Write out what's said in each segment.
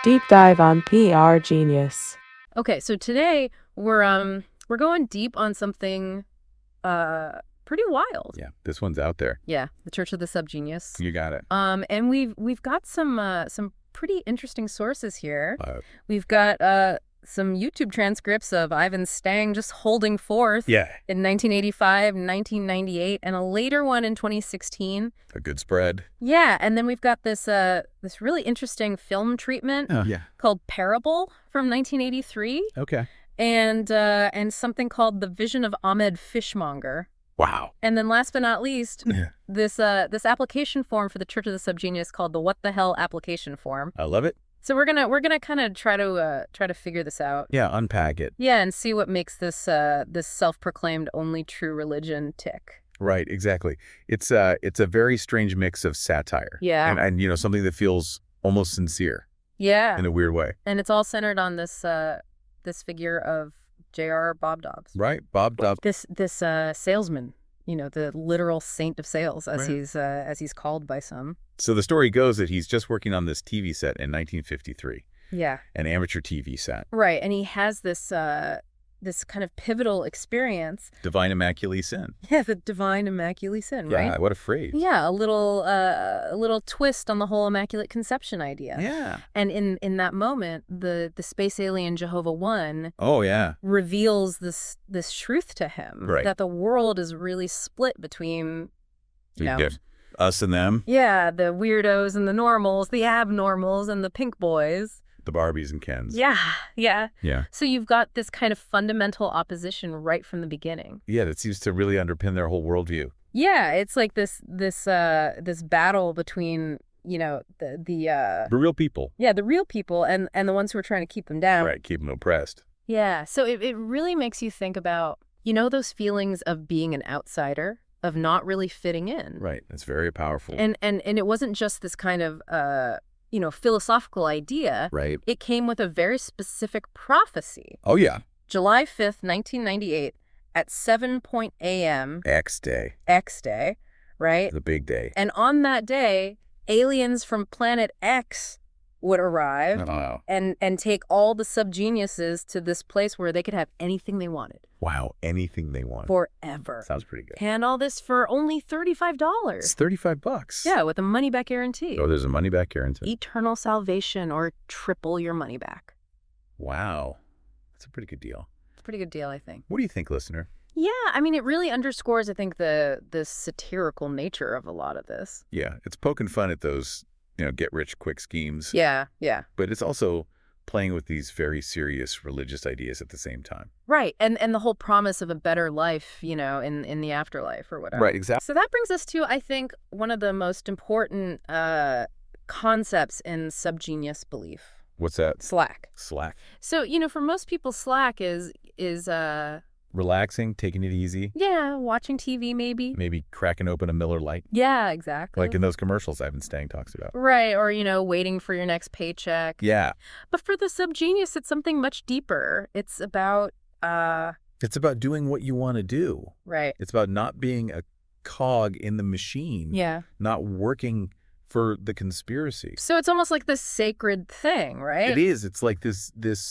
Deep dive on PR genius. Okay, so today we're going deep on something pretty wild. Yeah, this one's out there. Yeah, the Church of the Subgenius. You got it. And we've got some pretty interesting sources here. Uh, We've got some YouTube transcripts of Ivan Stang just holding forth yeah, in 1985, 1998, and a later one in 2016. a good spread. Yeah, and then we've got this really interesting film treatment Yeah. called Parable from 1983. Okay. And something called The Vision of Ahmed Fishmonger. Wow. And then last but not least, Yeah. this application form for the Church of the Subgenius called the What the Hell application form. I love it. So we're gonna kind of try to figure this out. Yeah, unpack it. Yeah, and see what makes this self-proclaimed only true religion tick. Right, exactly. It's a very strange mix of satire. Yeah. And something that feels almost sincere Yeah. in a weird way. And it's all centered on this figure of J.R. Bob Dobbs. Right, Bob Dobbs. This salesman, the literal saint of sales, as Right. he's called by some. So the story goes that he's just working on this TV set in 1953, Yeah. an amateur TV set. Right, and he has this kind of pivotal experience. Divine Immaculate Sin. Yeah, the divine immaculate sin, Yeah, right? what a phrase. Yeah, a little twist on the whole immaculate conception idea. Yeah. And in that moment, the space alien Jehovah 1 Oh, yeah. reveals this truth to him, Right. that the world is really split between Yeah. Us and them, yeah, the weirdos and the normals, the abnormals and the pink boys. the Barbies and Kens. Yeah, yeah. Yeah. So you've got this kind of fundamental opposition right from the beginning. Yeah, that seems to really underpin their whole worldview. Yeah, it's like this battle between, the real people. the real people and the ones who are trying to keep them down. Right, keep them oppressed. Yeah, so it really makes you think about, those feelings of being an outsider, of not really fitting in. Right, that's very powerful. And it wasn't just this kind of philosophical idea. Right. It came with a very specific prophecy. Oh, yeah. July 5th, 1998 at 7 a.m. X Day. X Day, right? The big day. And on that day, aliens from planet X would arrive Oh, and take all the subgeniuses to this place where they could have anything they wanted. wow, anything they want. Forever. Sounds pretty good. And all this for only $35. It's $35. Yeah, with a money-back guarantee. Oh, there's a money-back guarantee. Eternal salvation or triple your money back. Wow. That's a pretty good deal. It's a pretty good deal, I think. What do you think, listener? Yeah, I mean, it really underscores, I think, the satirical nature of a lot of this. Yeah, it's poking fun at those, get-rich-quick schemes. Yeah, yeah. But it's also playing with these very serious religious ideas at the same time. Right, and the whole promise of a better life, in the afterlife or whatever. Right, exactly. So that brings us to, I think, one of the most important concepts in subgenius belief. What's that? Slack. Slack. So, for most people, Slack is Relaxing, taking it easy, watching TV maybe. maybe cracking open a Miller Lite, Yeah, exactly. like in those commercials Ivan Stang talks about. Right, or, waiting for your next paycheck. Yeah. But for the subgenius, it's something much deeper. It's about, It's about doing what you want to do. right. It's about not being a cog in the machine. Yeah. Not working for the conspiracy. So it's almost like this sacred thing, right? It is. It's like this It's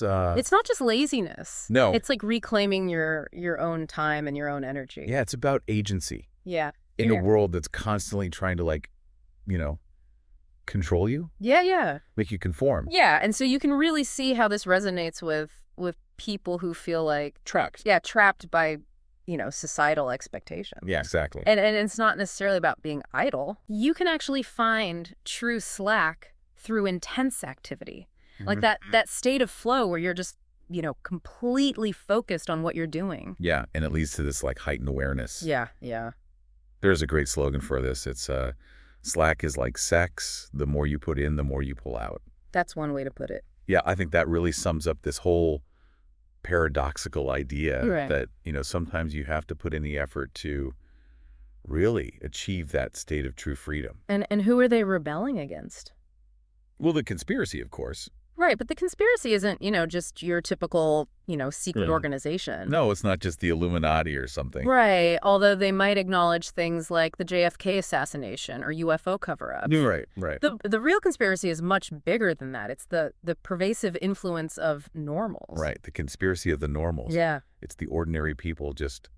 not just laziness. No. It's like reclaiming your own time and your own energy. yeah, it's about agency Yeah. in Yeah. a world that's constantly trying to control you, Yeah, yeah. make you conform. Yeah, and so you can really see how this resonates with people who feel like, Trapped. trapped by, societal expectations. Yeah, exactly. And it's not necessarily about being idle. You can actually find true slack through intense activity. Like that state of flow where you're just, completely focused on what you're doing. Yeah, and it leads to this heightened awareness. Yeah, yeah. There's a great slogan for this. It's Slack is like sex. The more you put in, the more you pull out. That's one way to put it. Yeah, I think that really sums up this whole paradoxical idea Right. that, sometimes you have to put in the effort to really achieve that state of true freedom. And who are they rebelling against? Well, the conspiracy, of course. Right, but the conspiracy isn't, just your typical, secret Yeah. organization. No, it's not just the Illuminati or something. Right, although they might acknowledge things like the JFK assassination or UFO cover-ups. Right, right. The real conspiracy is much bigger than that. It's the pervasive influence of normals. Right, the conspiracy of the normals. Yeah. It's the ordinary people just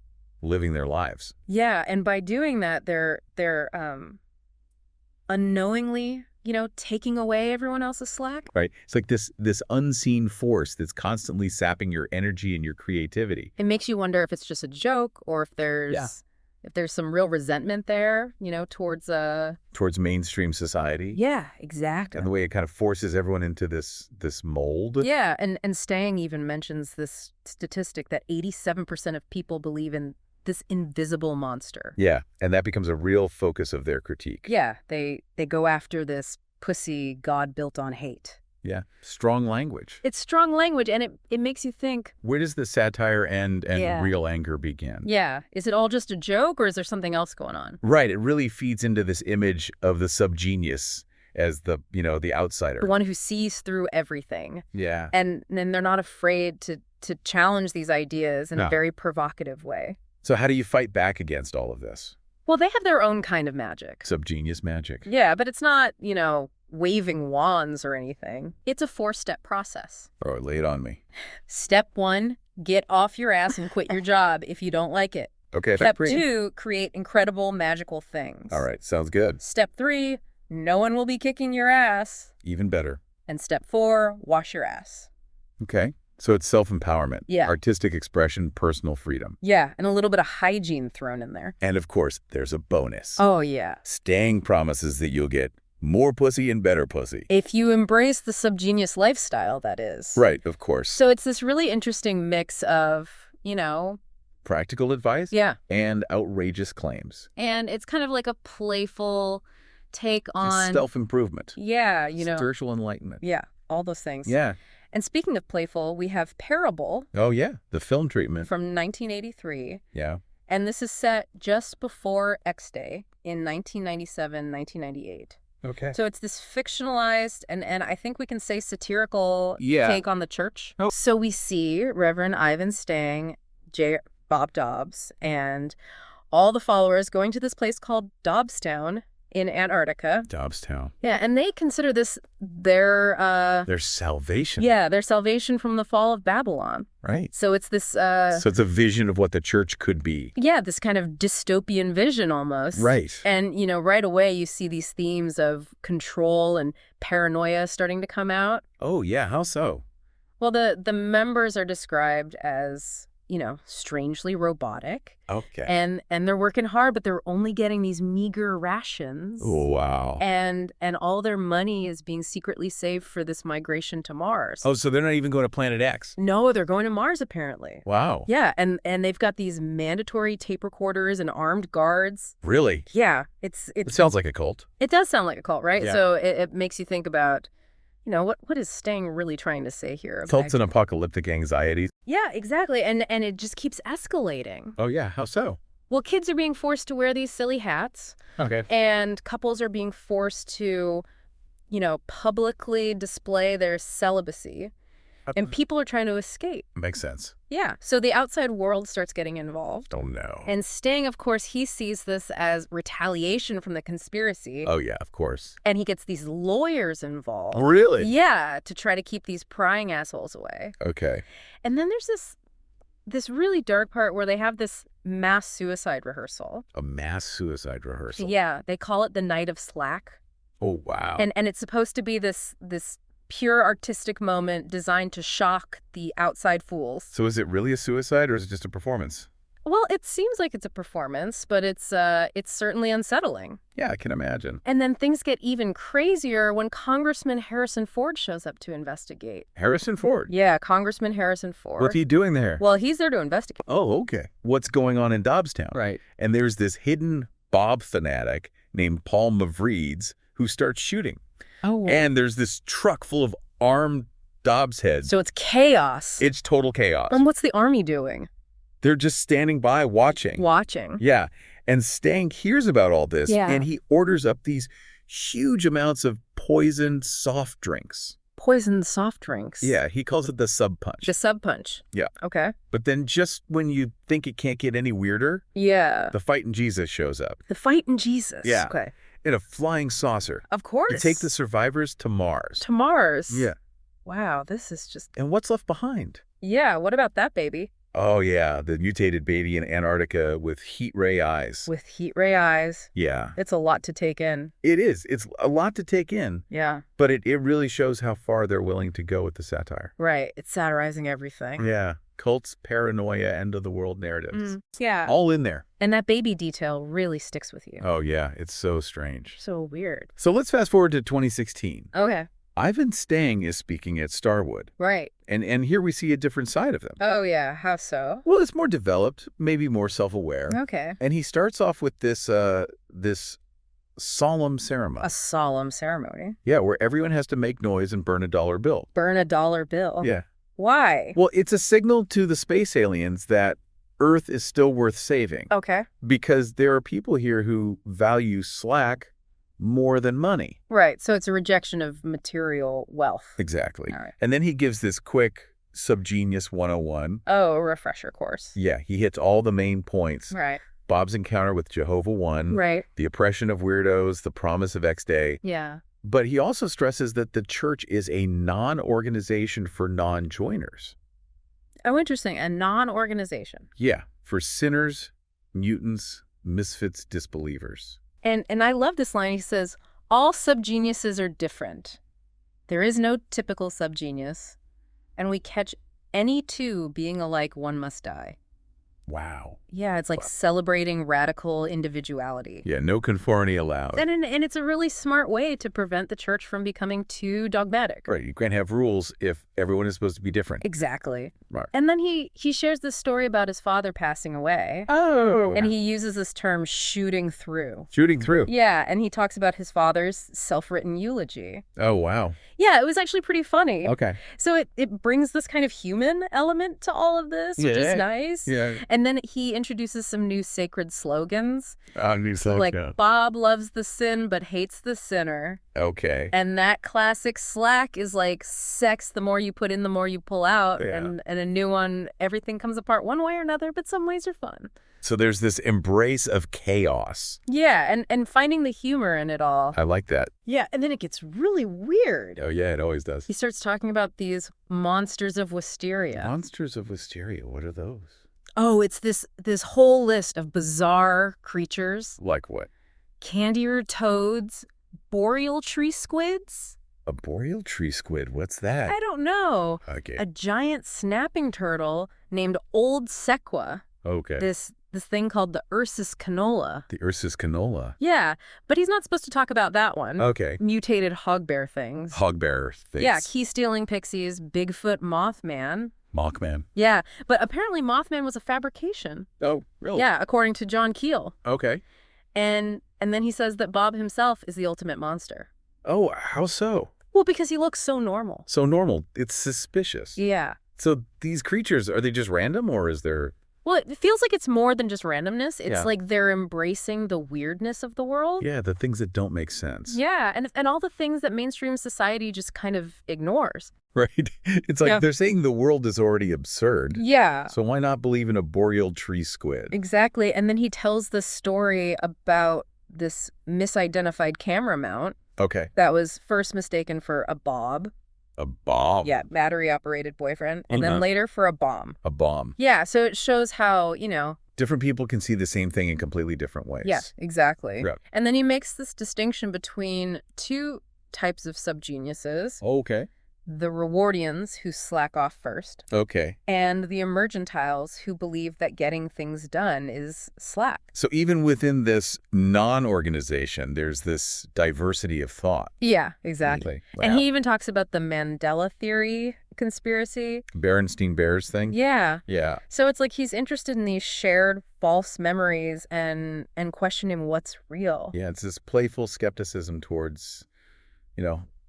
living their lives. Yeah, and by doing that, they're unknowingly, taking away everyone else's slack. Right. It's like this unseen force that's constantly sapping your energy and your creativity. It makes you wonder if it's just a joke or if there's some real resentment there, towards Mainstream society. Yeah, exactly. And the way it kind of forces everyone into this mold. Yeah, and Stang even mentions this statistic that 87% of people believe in this invisible monster. Yeah, and that becomes a real focus of their critique. Yeah, they go after this pussy God built on hate. Yeah, strong language. It's strong language, and it makes you think. Where does the satire and Yeah. real anger begin? Yeah, is it all just a joke, or is there something else going on? Right, it really feeds into this image of the subgenius as the outsider. The one who sees through everything. Yeah. And they're not afraid to challenge these ideas in No. a very provocative way. So how do you fight back against all of this? Well, they have their own kind of magic. Subgenius magic. Yeah, but it's not, waving wands or anything. It's a 4-step process. Oh, lay it on me. Step 1, get off your ass and quit your job if you don't like it. Okay. Step 2, create incredible magical things. All right, sounds good. Step 3, no one will be kicking your ass. Even better. And step 4, wash your ass. Okay. So it's self-empowerment, Yeah. artistic expression, personal freedom. Yeah, and a little bit of hygiene thrown in there. And of course, there's a bonus. Oh, yeah. Stang promises that you'll get more pussy and better pussy. If you embrace the subgenius lifestyle, that is. Right, of course. So it's this really interesting mix of, Practical advice yeah. and outrageous claims. And it's kind of like a playful take on... Self-improvement. Yeah, Spiritual enlightenment. Yeah, all those things. Yeah. And speaking of playful, we have Parable Oh, yeah. The film treatment. from 1983. Yeah. And this is set just before X Day in 1997, 1998. Okay. So it's this fictionalized and I think we can say satirical Yeah. take on the church. Oh. So we see Reverend Ivan Stang, Bob Dobbs, and all the followers going to this place called Dobbstown in Antarctica. Dobbstown. Yeah, and they consider this their salvation. yeah, their salvation from the fall of Babylon. Right. So it's this So it's a vision of what the church could be. yeah, this kind of dystopian vision almost. Right. And, right away you see these themes of control and paranoia starting to come out. Oh, yeah. How so? Well, the members are described as, strangely robotic. Okay. And they're working hard, but they're only getting these meager rations. Oh, wow. And all their money is being secretly saved for this migration to Mars. Oh, so they're not even going to Planet X? No, they're going to Mars apparently. Wow. Yeah, and they've got these mandatory tape recorders and armed guards. Really? Yeah, It sounds like a cult. it does sound like a cult, right? Yeah. So it makes you think about, what is Stang really trying to say here? Cults and apocalyptic anxieties. Yeah, exactly. And it just keeps escalating. Oh, yeah. How so? Well, kids are being forced to wear these silly hats, Okay. and couples are being forced to, publicly display their celibacy, and people are trying to escape. Makes sense. Yeah. So the outside world starts getting involved. Oh, no. And Stang, of course, he sees this as retaliation from the conspiracy. Oh, yeah, of course. And he gets these lawyers involved. Really? Yeah, to try to keep these prying assholes away. Okay. And then there's this really dark part where they have this mass suicide rehearsal. A mass suicide rehearsal. Yeah, they call it the Night of Slack. Oh, wow. And it's supposed to be this pure artistic moment designed to shock the outside fools. So is it really a suicide or is it just a performance? Well, it seems like it's a performance, but it's certainly unsettling. Yeah, I can imagine. And then things get even crazier when Congressman Harrison Ford shows up to investigate. Harrison Ford? Yeah, Congressman Harrison Ford. What's he doing there? Well, he's there to investigate. Oh, okay. What's going on in Dobbstown? Right. And there's this hidden Bob fanatic named Paul Mavrides who starts shooting. Oh. And there's this truck full of armed Dobbs heads. So it's chaos. It's total chaos. And what's the army doing? They're just standing by watching. Watching. Yeah. And Stang hears about all this, Yeah. and he orders up these huge amounts of poisoned soft drinks. poisoned soft drinks. Yeah, he calls it the sub-punch. The sub-punch. Yeah. Okay. But then just when you think it can't get any weirder, Yeah. the fighting Jesus shows up. The fighting Jesus. Yeah. Okay. In a flying saucer. Of course. To take the survivors to Mars. To Mars. Yeah. Wow, this is just... And what's left behind? Yeah, what about that baby? Oh, yeah, the mutated baby in Antarctica with heat ray eyes. With heat ray eyes. Yeah. It's a lot to take in. It is. It's a lot to take in. Yeah. But it really shows how far they're willing to go with the satire. Right. It's satirizing everything. Yeah. Cults, paranoia, end-of-the-world narratives. Yeah. All in there. And that baby detail really sticks with you. Oh, yeah. It's so strange. So weird. So let's fast forward to 2016. Okay. Ivan Stang is speaking at Starwood. Right. And here we see a different side of them. Oh, yeah. How so? Well, it's more developed, maybe more self-aware. Okay. And he starts off with this solemn ceremony. A solemn ceremony. Yeah, where everyone has to make noise and burn a dollar bill. Burn a dollar bill. Yeah. Why? Well, it's a signal to the space aliens that Earth is still worth saving. Okay. Because there are people here who value Slack more than money. Right. So it's a rejection of material wealth. Exactly. All right. And then he gives this quick Subgenius 101. Oh, a refresher course. Yeah, he hits all the main points. Right. Bob's encounter with Jehovah 1. Right. The oppression of weirdos, the promise of X Day. Yeah. But he also stresses that the church is a non-organization for non-joiners. Oh, interesting. A non-organization. Yeah, for sinners, mutants, misfits, disbelievers. And I love this line. He says, all subgeniuses are different. There is no typical subgenius, and we catch any two being alike, one must die. Wow. Yeah, it's like celebrating radical individuality. Yeah, no conformity allowed. And it's a really smart way to prevent the church from becoming too dogmatic. Right, you can't have rules if everyone is supposed to be different. Exactly. Right. And then he shares this story about his father passing away. Oh. And he uses this term shooting through. Shooting through. Yeah, and he talks about his father's self-written eulogy. Oh, wow. Yeah, it was actually pretty funny. Okay. So it brings this kind of human element to all of this, which is nice. Yeah. And then he introduces some new sacred slogans. New slogan. Like, Bob loves the sin but hates the sinner. Okay. And that classic Slack is like sex, the more you put in, the more you pull out. Yeah. And a new one, everything comes apart one way or another, but some ways are fun. So there's this embrace of chaos. Yeah, and finding the humor in it all. I like that. Yeah, and then it gets really weird. Oh, yeah, it always does. He starts talking about these monsters of wisteria. Monsters of Wisteria, what are those? Oh, it's this whole list of bizarre creatures. Like what? Candy-eared toads, boreal tree squids. A boreal tree squid, what's that? I don't know. Okay. A giant snapping turtle named Old Sequa. Okay. This thing called the Ursus canola. The Ursus canola. Yeah, but he's not supposed to talk about that one. Okay. Mutated hogbear things. Hogbear things. Yeah, key-stealing pixies, Bigfoot Mothman. Mothman. Yeah, but apparently Mothman was a fabrication. Oh, really? Yeah, according to John Keel. Okay. And then he says that Bob himself is the ultimate monster. Oh, how so? Well, because he looks so normal. So normal. It's suspicious. Yeah. So these creatures, are they just random or is there... Well, it feels like it's more than just randomness. It's Yeah. like they're embracing the weirdness of the world. Yeah, the things that don't make sense. Yeah, and all the things that mainstream society just kind of ignores. Right? It's like Yeah. they're saying the world is already absurd. Yeah. So why not believe in a boreal tree squid? Exactly. And then he tells the story about this misidentified camera mount Okay. that was first mistaken for a Bob. A bomb. Yeah, battery-operated boyfriend. And then later for a bomb. A bomb. Yeah, so it shows how, Different people can see the same thing in completely different ways. Yeah, exactly. Right. And then he makes this distinction between two types of subgeniuses. Okay. The rewardians, who slack off first, Okay. and the emergentiles, who believe that getting things done is slack. So even within this non-organization, there's this diversity of thought. Yeah, exactly. Wow. And he even talks about the Mandela theory conspiracy. Berenstein Bears thing? Yeah. Yeah. So it's like he's interested in these shared false memories and questioning what's real. Yeah, it's this playful skepticism towards,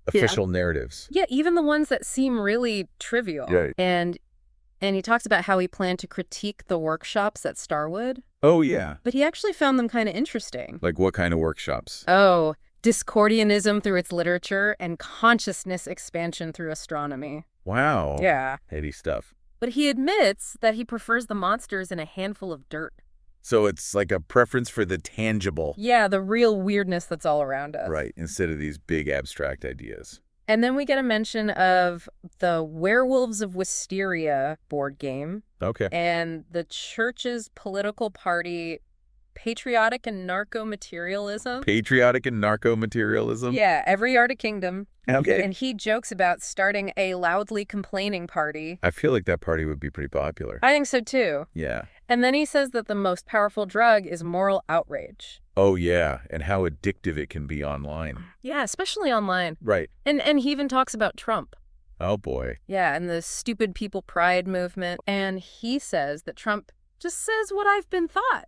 official narratives. Yeah, even the ones that seem really trivial. Yeah. And he talks about how he planned to critique the workshops at Starwood. Oh, yeah. But he actually found them kind of interesting. Like what kind of workshops? Oh, Discordianism through its literature, and consciousness expansion through astronomy. Wow. Yeah. Heady stuff. But he admits that he prefers the monsters in a handful of dirt. So it's like a preference for the tangible. Yeah, the real weirdness that's all around us. Right, instead of these big abstract ideas. And then we get a mention of the Werewolves of Wisteria board game. Okay. And the church's political party, Patriotic and Narco-Materialism. Patriotic and narco-materialism? Yeah, every art a kingdom. Okay. And he jokes about starting a loudly complaining party. I feel like that party would be pretty popular. I think so, too. Yeah. And then he says that the most powerful drug is moral outrage. Oh, yeah, and how addictive it can be online. Yeah, especially online. Right. And he even talks about Trump. Oh, boy. Yeah, and the stupid people pride movement. And he says that Trump just says what I've been thought.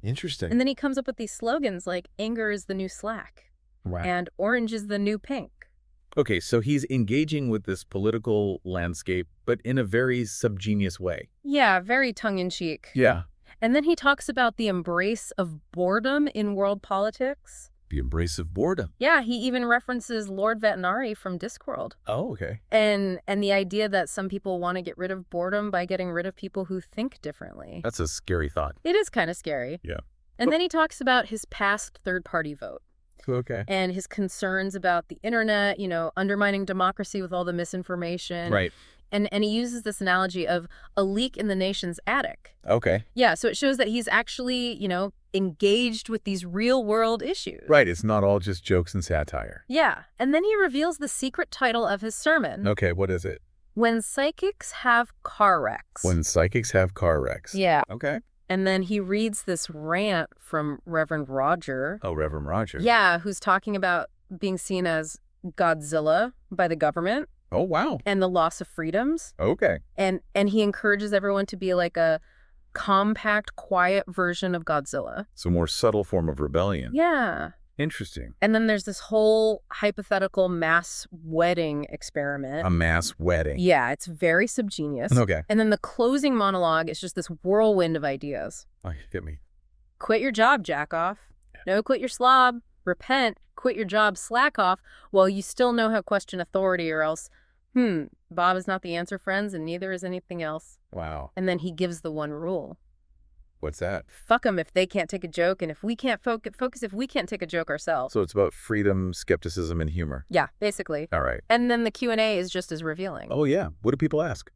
Interesting. And then he comes up with these slogans like anger is the new slack. Wow. And orange is the new pink. Okay, so he's engaging with this political landscape, but in a very subgenius way. Yeah, very tongue-in-cheek. Yeah. And then he talks about the embrace of boredom in world politics. The embrace of boredom. Yeah, he even references Lord Vetinari from Discworld. Oh, okay. And the idea that some people want to get rid of boredom by getting rid of people who think differently. That's a scary thought. It is kind of scary. Yeah. And then he talks about his past third-party vote. Okay. And his concerns about the internet, undermining democracy with all the misinformation. Right. And he uses this analogy of a leak in the nation's attic. Okay. Yeah, so it shows that he's actually, engaged with these real-world issues. Right, it's not all just jokes and satire. Yeah, and then he reveals the secret title of his sermon. Okay, what is it? When Psychics Have Car Wrecks. When Psychics Have Car Wrecks. Yeah. Okay. And then he reads this rant from Reverend Roger. Oh, Reverend Roger. Yeah, who's talking about being seen as Godzilla by the government. Oh, wow. And the loss of freedoms. Okay. And he encourages everyone to be like a compact, quiet version of Godzilla. So more subtle form of rebellion. Yeah. Interesting. And then there's this whole hypothetical mass wedding experiment. A mass wedding. Yeah, it's very subgenius. Okay. And then the closing monologue is just this whirlwind of ideas. Oh, get me. Quit your job, jack off. No, quit your slob. Repent. Quit your job, slack off. Well, you still know how to question authority, or else, Bob is not the answer, friends, and neither is anything else. Wow. And then he gives the one rule. What's that? Fuck them if they can't take a joke, and if we can't focus if we can't take a joke ourselves. So it's about freedom, skepticism, and humor. Yeah, basically. All right. And then the Q&A is just as revealing. Oh, yeah. What do people ask?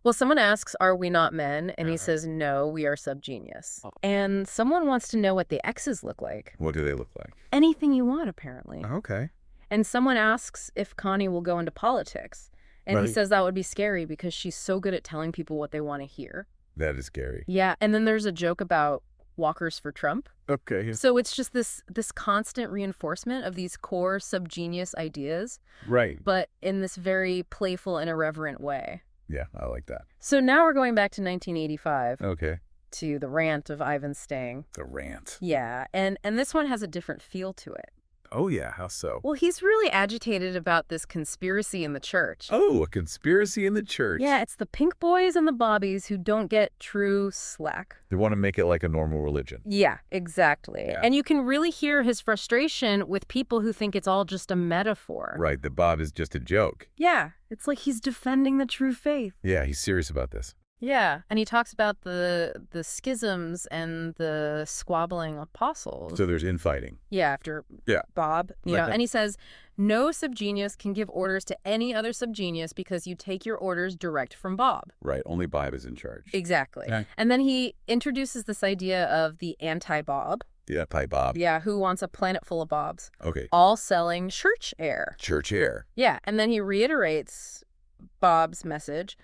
Well, someone asks, are we not men? And he says, no, we are subgenius. Oh. And someone wants to know what the X's look like. What do they look like? Anything you want, apparently. Okay. And someone asks if Connie will go into politics. And he Right. says that would be scary because she's so good at telling people what they want to hear. That is scary. Yeah, and then there's a joke about walkers for Trump. Okay. So it's just this constant reinforcement of these core subgenius ideas, Right. but in this very playful and irreverent way. Yeah, I like that. So now we're going back to 1985 Okay. to the rant of Ivan Stang. The rant. Yeah, and this one has a different feel to it. Oh, yeah. How so? Well, he's really agitated about this conspiracy in the church. Oh, a conspiracy in the church. Yeah, it's the pink boys and the bobbies who don't get true slack. They want to make it like a normal religion. Yeah, exactly. Yeah. And you can really hear his frustration with people who think it's all just a metaphor. Right. That Bob is just a joke. Yeah, it's like he's defending the true faith. Yeah, he's serious about this. Yeah, and he talks about the schisms and the squabbling apostles. So there's infighting. Yeah, after Yeah. Bob, Like that. and he says, no subgenius can give orders to any other subgenius because you take your orders direct from Bob. Right. Only Bob is in charge. Exactly. Okay. And then he introduces this idea of the anti-Bob. Yeah, pie Bob. Yeah, who wants a planet full of Bobs, Okay. all selling church air. Church air. Yeah, and then he reiterates Bob's message.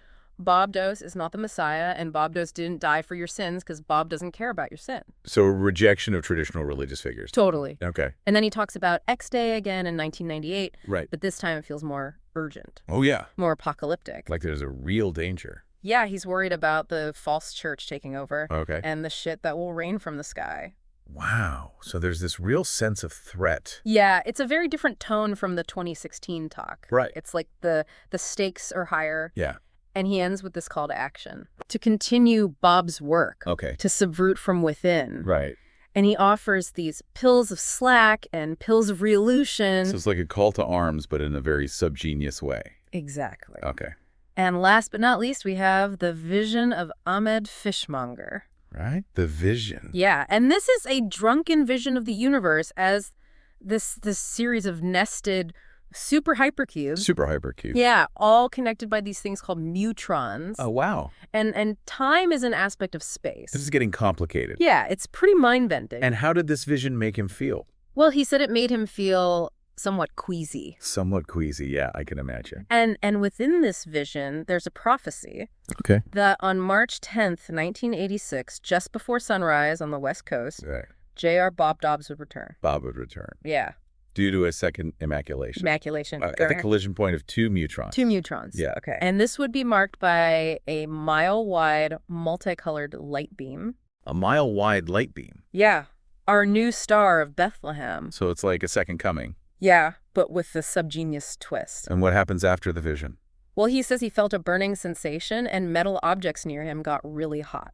Bobdos is not the Messiah, and Bobdos didn't die for your sins because Bob doesn't care about your sin. So a rejection of traditional religious figures. Totally. Okay. And then he talks about X Day again in 1998, Right. but this time it feels more urgent, Oh, yeah. more apocalyptic. Like there's a real danger. Yeah, he's worried about the false church taking over Okay. and the shit that will rain from the sky. Wow. So there's this real sense of threat. Yeah, it's a very different tone from the 2016 talk. Right. It's like the stakes are higher. Yeah. And he ends with this call to action. To continue Bob's work. Okay. To subvert from within. Right. And he offers these pills of Slack and pills of Revolution. So it's like a call to arms, but in a very subgenius way. Exactly. Okay. And last but not least, we have the vision of Ahmed Fishmonger. Right? The vision. Yeah, and this is a drunken vision of the universe as this series of nested super hypercubes. Super hypercube. Yeah, all connected by these things called mutrons. Oh, wow. And time is an aspect of space. This is getting complicated. Yeah, it's pretty mind-bending. And how did this vision make him feel? Well, he said it made him feel somewhat queasy. Somewhat queasy, yeah, I can imagine. And within this vision, there's a prophecy Okay. that on March 10th, 1986, just before sunrise on the West Coast, Right. J.R. Bob Dobbs would return. Bob would return. Yeah. Due to a second immaculation. Immaculation. At the collision point of two mutrons. Two mutrons. Yeah. Okay. And this would be marked by a mile-wide, multicolored light beam. A mile-wide light beam. Yeah. Our new star of Bethlehem. So it's like a second coming. Yeah, but with the subgenius twist. And what happens after the vision? Well, he says he felt a burning sensation and metal objects near him got really hot.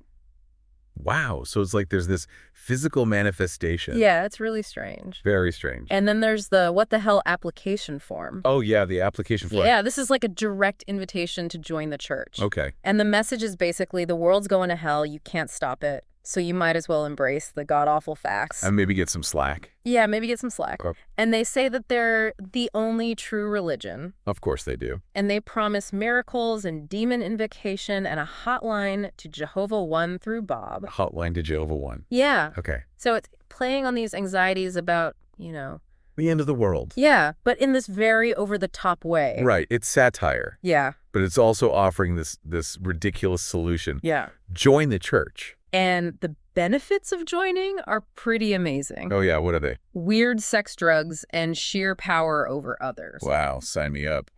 Wow. So it's like there's this physical manifestation. Yeah, it's really strange. Very strange. And then there's the what the hell application form. Oh, yeah, the application form. Yeah, this is like a direct invitation to join the church. Okay. And the message is basically the world's going to hell. You can't stop it. So you might as well embrace the god-awful facts. And maybe get some slack. Yeah, maybe get some slack. Okay. And they say that they're the only true religion. Of course they do. And they promise miracles and demon invocation and a hotline to Jehovah 1 through Bob. Hotline to Jehovah 1. Yeah. Okay. So it's playing on these anxieties about, you know. The end of the world. Yeah, but in this very over-the-top way. Right. It's satire. Yeah. But it's also offering this ridiculous solution. Yeah. Join the church. And the benefits of joining are pretty amazing. Oh, yeah. What are they? Weird sex drugs and sheer power over others. Wow. Sign me up.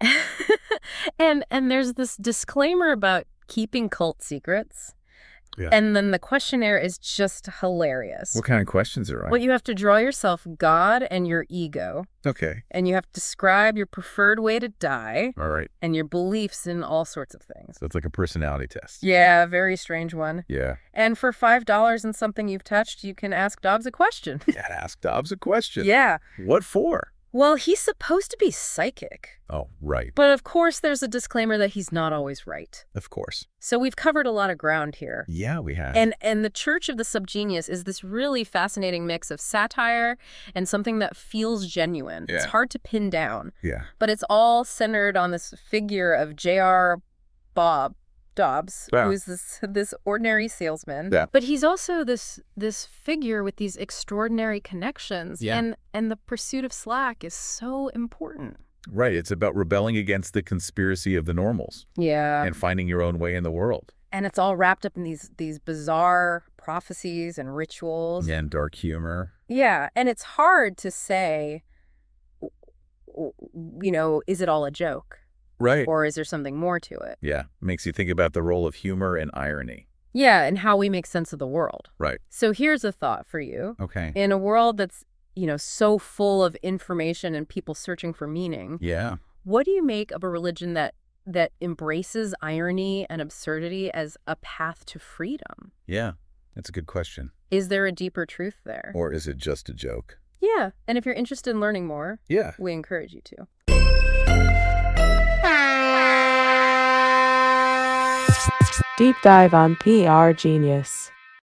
And there's this disclaimer about keeping cult secrets. Yeah. And then the questionnaire is just hilarious. What kind of questions are Well, you have to draw yourself God and your ego. Okay. And you have to describe your preferred way to die. All right. And your beliefs in all sorts of things. So it's like a personality test. Yeah, very strange one. Yeah. And for $5 and something you've touched, you can ask Dobbs a question. Yeah, ask Dobbs a question. Yeah. What for? Well, he's supposed to be psychic. Oh, right. But of course, there's a disclaimer that he's not always right. Of course. So we've covered a lot of ground here. Yeah, we have. And the Church of the Subgenius is this really fascinating mix of satire and something that feels genuine. Yeah. It's hard to pin down. Yeah. But it's all centered on this figure of J.R. Bob Dobbs, Wow. who's this ordinary salesman. Yeah. But he's also this figure with these extraordinary connections. Yeah. And the pursuit of Slack is so important. Right. It's about rebelling against the conspiracy of the normals. Yeah. And finding your own way in the world. And it's all wrapped up in these bizarre prophecies and rituals. And dark humor. Yeah. And it's hard to say, you know, is it all a joke? Right. Or is there something more to it? Yeah. Makes you think about the role of humor and irony. Yeah, and how we make sense of the world. Right. So here's a thought for you. Okay. In a world that's, you know, so full of information and people searching for meaning, Yeah. what do you make of a religion that embraces irony and absurdity as a path to freedom? Yeah. That's a good question. Is there a deeper truth there? Or is it just a joke? Yeah, and if you're interested in learning more, Yeah. we encourage you to. Deep dive on PR Genius.